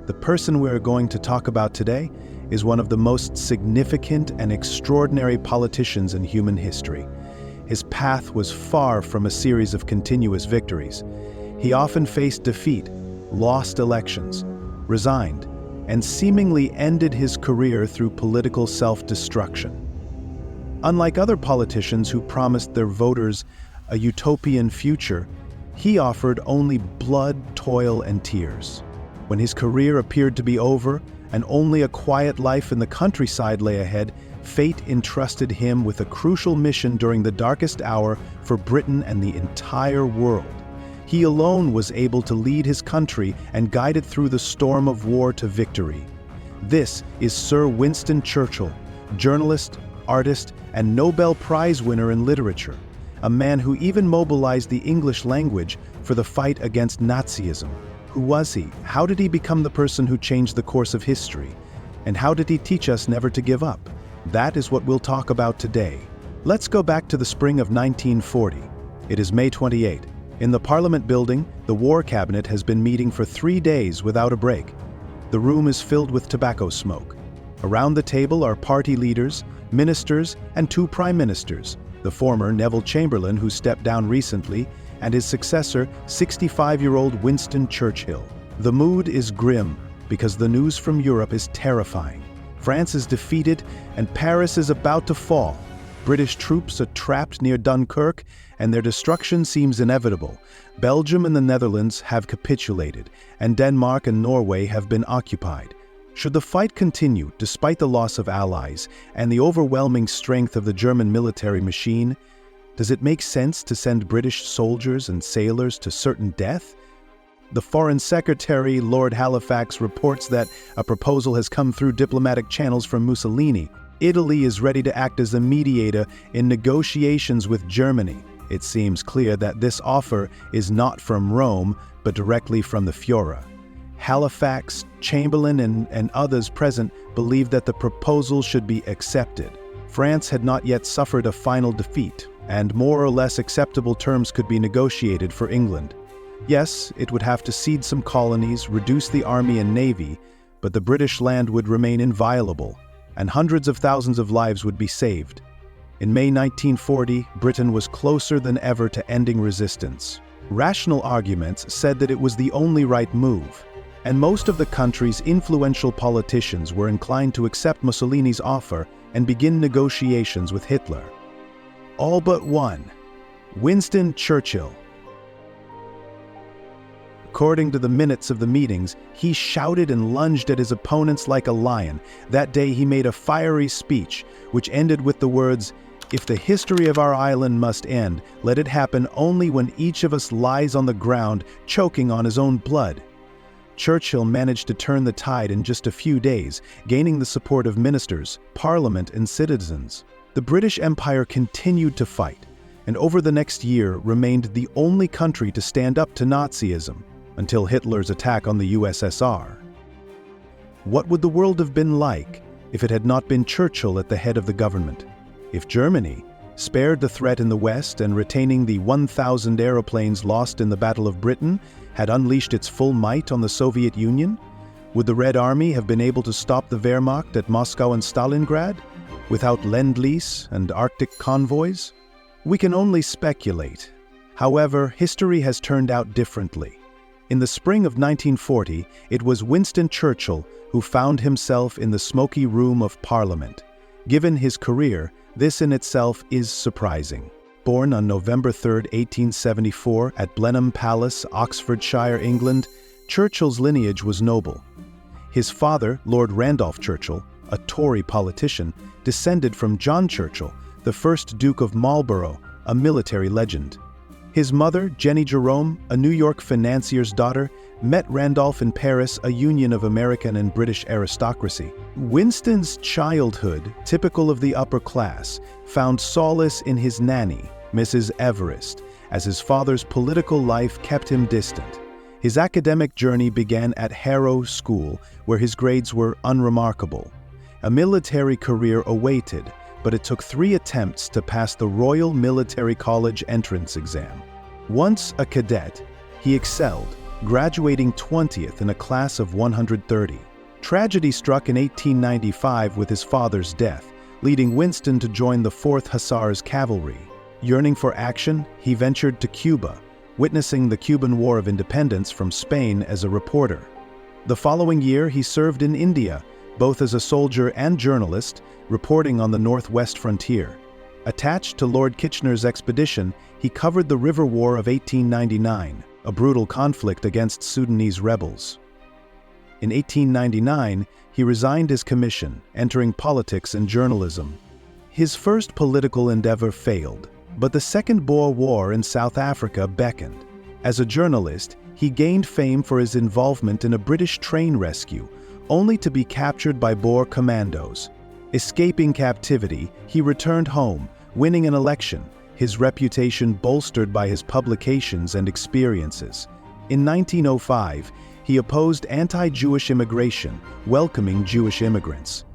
The person we're going to talk about today is one of the most significant and extraordinary politicians in human history. His path was far from a series of continuous victories. He often faced defeat, lost elections, resigned, and seemingly ended his career through political self-destruction. Unlike other politicians who promised their voters a utopian future, he offered only blood, toil, and tears. When his career appeared to be over and only a quiet life in the countryside lay ahead, fate entrusted him with a crucial mission during the darkest hour for Britain and the entire world. He alone was able to lead his country and guide it through the storm of war to victory. This is Sir Winston Churchill, journalist, artist, and Nobel Prize winner in literature, a man who even mobilized the English language for the fight against Nazism. Who was he? How did he become the person who changed the course of history? And how did he teach us never to give up? That is what we'll talk about today. Let's go back to the spring of 1940. It is May 28. In the Parliament building, the War Cabinet has been meeting for 3 days without a break. The room is filled with tobacco smoke. Around the table are party leaders, ministers, and 2 prime ministers, the former Neville Chamberlain, who stepped down recently, and his successor, 65-year-old Winston Churchill. The mood is grim because the news from Europe is terrifying. France is defeated and Paris is about to fall. British troops are trapped near Dunkirk and their destruction seems inevitable. Belgium and the Netherlands have capitulated, and Denmark and Norway have been occupied. Should the fight continue despite the loss of allies and the overwhelming strength of the German military machine? Does it make sense to send British soldiers and sailors to certain death? The Foreign Secretary, Lord Halifax, reports that a proposal has come through diplomatic channels from Mussolini. Italy is ready to act as a mediator in negotiations with Germany. It seems clear that this offer is not from Rome, but directly from the Führer. Halifax, Chamberlain, and others present believed that the proposal should be accepted. France had not yet suffered a final defeat, and more or less acceptable terms could be negotiated for England. Yes, it would have to cede some colonies, reduce the army and navy, but the British land would remain inviolable, and hundreds of thousands of lives would be saved. In May 1940, Britain was closer than ever to ending resistance. Rational arguments said that it was the only right move, and most of the country's influential politicians were inclined to accept Mussolini's offer and begin negotiations with Hitler. All but one, Winston Churchill. According to the minutes of the meetings, he shouted and lunged at his opponents like a lion. That day he made a fiery speech, which ended with the words, "If the history of our island must end, let it happen only when each of us lies on the ground, choking on his own blood." Churchill managed to turn the tide in just a few days, gaining the support of ministers, parliament, and citizens. The British Empire continued to fight, and over the next year remained the only country to stand up to Nazism, until Hitler's attack on the USSR. What would the world have been like if it had not been Churchill at the head of the government? If Germany, spared the threat in the West and retaining the 1,000 aeroplanes lost in the Battle of Britain, had unleashed its full might on the Soviet Union? Would the Red Army have been able to stop the Wehrmacht at Moscow and Stalingrad, without Lend-Lease and Arctic convoys? We can only speculate. However, history has turned out differently. In the spring of 1940, it was Winston Churchill who found himself in the smoky room of Parliament. Given his career, this in itself is surprising. Born on November 3, 1874, at Blenheim Palace, Oxfordshire, England, Churchill's lineage was noble. His father, Lord Randolph Churchill, a Tory politician, descended from John Churchill, the first Duke of Marlborough, a military legend. His mother, Jenny Jerome, a New York financier's daughter, met Randolph in Paris, a union of American and British aristocracy. Winston's childhood, typical of the upper class, found solace in his nanny, Mrs. Everest, as his father's political life kept him distant. His academic journey began at Harrow School, where his grades were unremarkable. A military career awaited, but it took 3 attempts to pass the Royal Military College entrance exam. Once a cadet, he excelled, graduating 20th in a class of 130. Tragedy struck in 1895 with his father's death, leading Winston to join the 4th Hussars Cavalry. Yearning for action, he ventured to Cuba, witnessing the Cuban War of Independence from Spain as a reporter. The following year, he served in India, both as a soldier and journalist, reporting on the northwest frontier. Attached to Lord Kitchener's expedition, he covered the River War of 1899, a brutal conflict against Sudanese rebels. In 1899, he resigned his commission, entering politics and journalism. His first political endeavor failed, but the Second Boer War in South Africa beckoned. As a journalist, he gained fame for his involvement in a British train rescue, only to be captured by Boer commandos. Escaping captivity, he returned home, winning an election, his reputation bolstered by his publications and experiences. In 1905, he opposed anti-Jewish immigration, welcoming Jewish immigrants.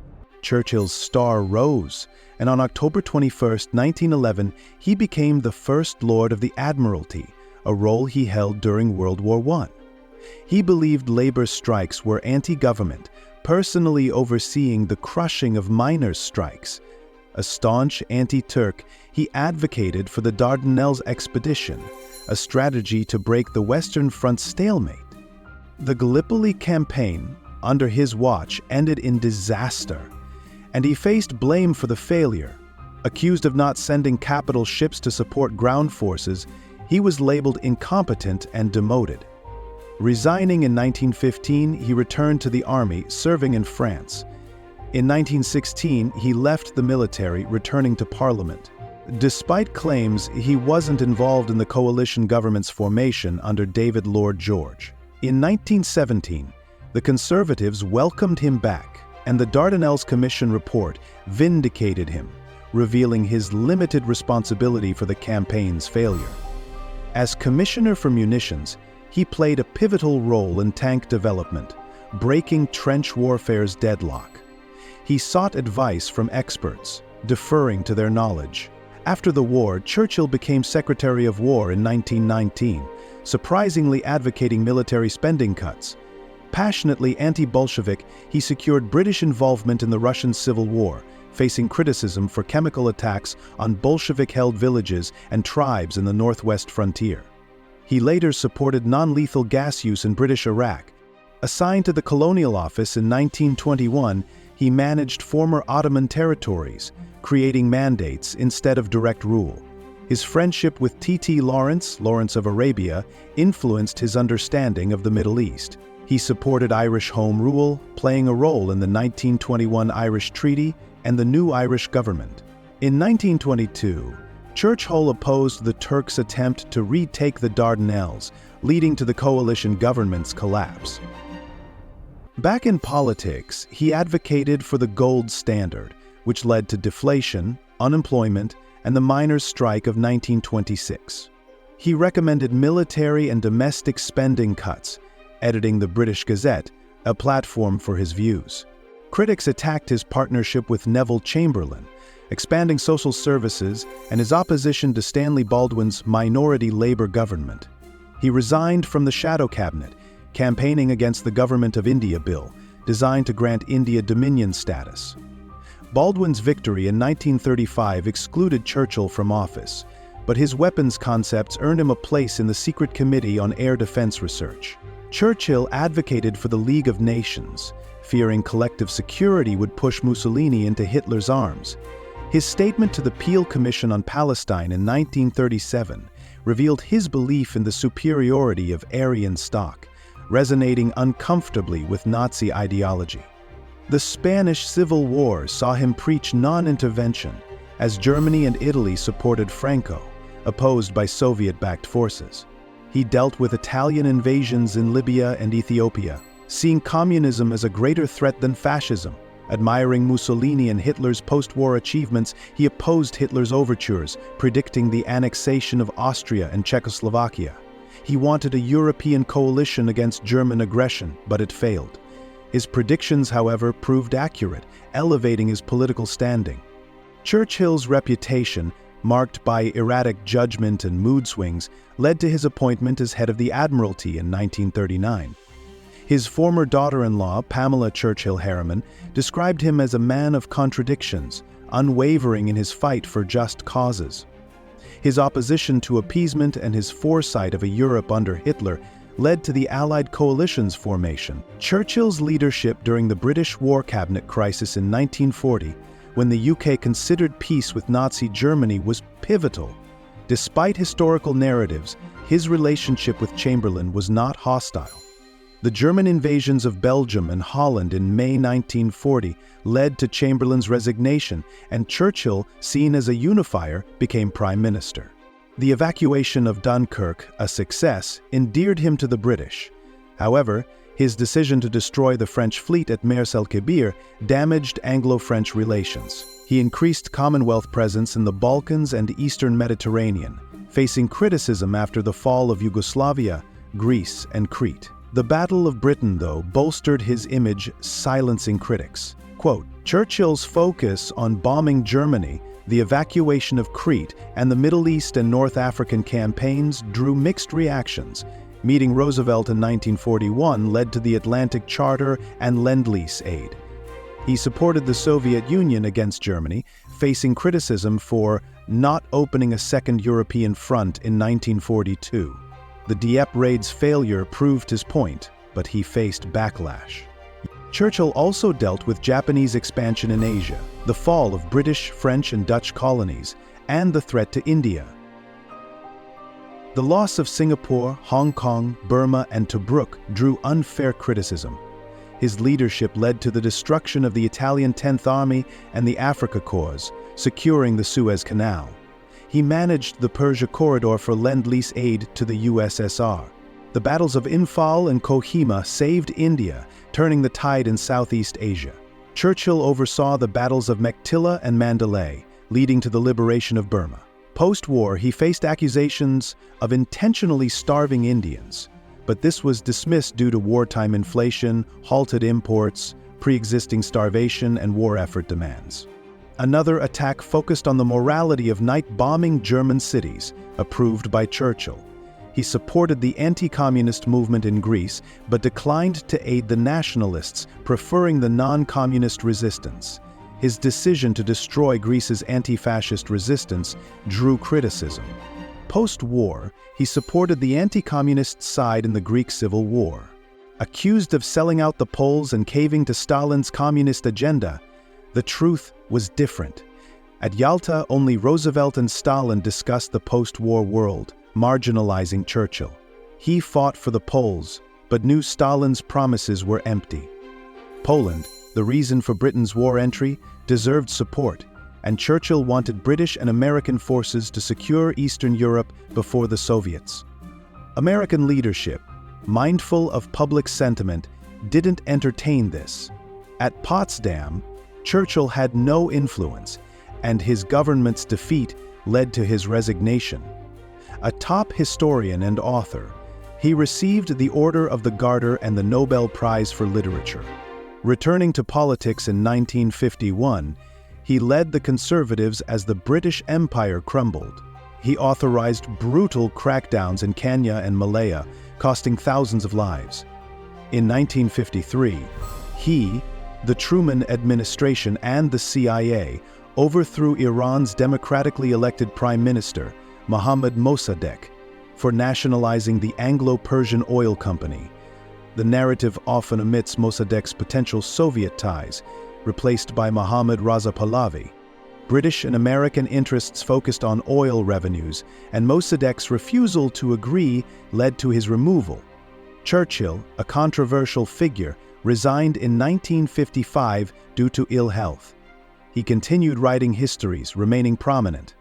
Churchill's star rose, and on October 21, 1911, he became the First Lord of the Admiralty, a role he held during World War I. He believed labor strikes were anti-government, personally overseeing the crushing of miners' strikes. A staunch anti-Turk, he advocated for the Dardanelles expedition, a strategy to break the Western Front's stalemate. The Gallipoli campaign, under his watch, ended in disaster, and he faced blame for the failure. Accused of not sending capital ships to support ground forces, he was labeled incompetent and demoted. Resigning in 1915, he returned to the army, serving in France. In 1916, he left the military, returning to Parliament. Despite claims he wasn't involved in the coalition government's formation under David Lloyd George. In 1917, the Conservatives welcomed him back, and the Dardanelles Commission report vindicated him, revealing his limited responsibility for the campaign's failure. As Commissioner for Munitions, he played a pivotal role in tank development, breaking trench warfare's deadlock. He sought advice from experts, deferring to their knowledge. After the war, Churchill became Secretary of War in 1919, surprisingly advocating military spending cuts. Passionately anti-Bolshevik, he secured British involvement in the Russian Civil War, facing criticism for chemical attacks on Bolshevik-held villages and tribes in the northwest frontier. He later supported non-lethal gas use in British Iraq. Assigned to the Colonial Office in 1921, he managed former Ottoman territories, creating mandates instead of direct rule. His friendship with T.T. Lawrence of Arabia, influenced his understanding of the Middle East. He supported Irish Home Rule, playing a role in the 1921 Irish Treaty and the new Irish government. In 1922, Churchill opposed the Turks' attempt to retake the Dardanelles, leading to the coalition government's collapse. Back in politics, he advocated for the gold standard, which led to deflation, unemployment, and the miners' strike of 1926. He recommended military and domestic spending cuts, editing the British Gazette, a platform for his views. Critics attacked his partnership with Neville Chamberlain, expanding social services, and his opposition to Stanley Baldwin's minority Labour government. He resigned from the Shadow Cabinet, campaigning against the Government of India Bill, designed to grant India Dominion status. Baldwin's victory in 1935 excluded Churchill from office, but his weapons concepts earned him a place in the Secret Committee on Air Defense Research. Churchill advocated for the League of Nations, fearing collective security would push Mussolini into Hitler's arms. His statement to the Peel Commission on Palestine in 1937 revealed his belief in the superiority of Aryan stock, resonating uncomfortably with Nazi ideology. The Spanish Civil War saw him preach non-intervention, as Germany and Italy supported Franco, opposed by Soviet-backed forces. He dealt with Italian invasions in Libya and Ethiopia, seeing communism as a greater threat than fascism. Admiring Mussolini and Hitler's post-war achievements, he opposed Hitler's overtures, predicting the annexation of Austria and Czechoslovakia. He wanted a European coalition against German aggression, but it failed. His predictions, however, proved accurate, elevating his political standing. Churchill's reputation, marked by erratic judgment and mood swings, led to his appointment as head of the Admiralty in 1939. His former daughter-in-law, Pamela Churchill Harriman, described him as a man of contradictions, unwavering in his fight for just causes. His opposition to appeasement and his foresight of a Europe under Hitler led to the Allied coalition's formation. Churchill's leadership during the British War Cabinet crisis in 1940, when the UK considered peace with Nazi Germany, was pivotal. Despite historical narratives, his relationship with Chamberlain was not hostile. The German invasions of Belgium and Holland in May 1940 led to Chamberlain's resignation, and Churchill, seen as a unifier, became prime minister. The evacuation of Dunkirk, a success, endeared him to the British. However, his decision to destroy the French fleet at Mers el-Kebir damaged Anglo-French relations. He increased Commonwealth presence in the Balkans and Eastern Mediterranean, facing criticism after the fall of Yugoslavia, Greece, and Crete. The Battle of Britain, though, bolstered his image, silencing critics. Quote, Churchill's focus on bombing Germany, the evacuation of Crete, and the Middle East and North African campaigns drew mixed reactions. Meeting Roosevelt in 1941 led to the Atlantic Charter and Lend-Lease aid. He supported the Soviet Union against Germany, facing criticism for not opening a second European front in 1942. The Dieppe raid's failure proved his point, but he faced backlash. Churchill also dealt with Japanese expansion in Asia, the fall of British, French, and Dutch colonies, and the threat to India. The loss of Singapore, Hong Kong, Burma, and Tobruk drew unfair criticism. His leadership led to the destruction of the Italian 10th Army and the Africa Corps, securing the Suez Canal. He managed the Persia Corridor for Lend-Lease aid to the USSR. The battles of Imphal and Kohima saved India, turning the tide in Southeast Asia. Churchill oversaw the battles of Mektila and Mandalay, leading to the liberation of Burma. Post-war, he faced accusations of intentionally starving Indians, but this was dismissed due to wartime inflation, halted imports, pre-existing starvation, and war effort demands. Another attack focused on the morality of night-bombing German cities, approved by Churchill. He supported the anti-communist movement in Greece, but declined to aid the nationalists, preferring the non-communist resistance. His decision to destroy Greece's anti-fascist resistance drew criticism. Post-war, he supported the anti-communist side in the Greek Civil War. Accused of selling out the Poles and caving to Stalin's communist agenda, the truth was different. At Yalta, only Roosevelt and Stalin discussed the post-war world, marginalizing Churchill. He fought for the Poles, but knew Stalin's promises were empty. Poland, the reason for Britain's war entry, deserved support, and Churchill wanted British and American forces to secure Eastern Europe before the Soviets. American leadership, mindful of public sentiment, didn't entertain this. At Potsdam, Churchill had no influence, and his government's defeat led to his resignation. A top historian and author, he received the Order of the Garter and the Nobel Prize for Literature. Returning to politics in 1951, he led the Conservatives as the British Empire crumbled. He authorized brutal crackdowns in Kenya and Malaya, costing thousands of lives. In 1953, he, the Truman administration, and the CIA overthrew Iran's democratically elected Prime Minister, Mohammad Mossadegh, for nationalizing the Anglo-Persian Oil Company. The narrative often omits Mossadegh's potential Soviet ties, replaced by Mohammad Raza Pahlavi. British and American interests focused on oil revenues, and Mossadegh's refusal to agree led to his removal. Churchill, a controversial figure, resigned in 1955 due to ill health. He continued writing histories, remaining prominent.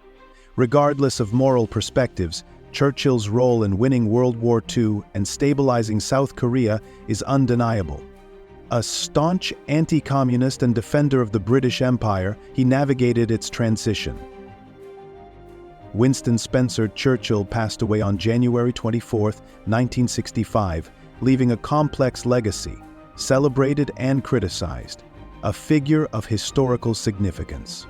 Regardless of moral perspectives, Churchill's role in winning World War II and stabilizing South Korea is undeniable. A staunch anti-communist and defender of the British Empire, he navigated its transition. Winston Spencer Churchill passed away on January 24, 1965, leaving a complex legacy, celebrated and criticized, a figure of historical significance.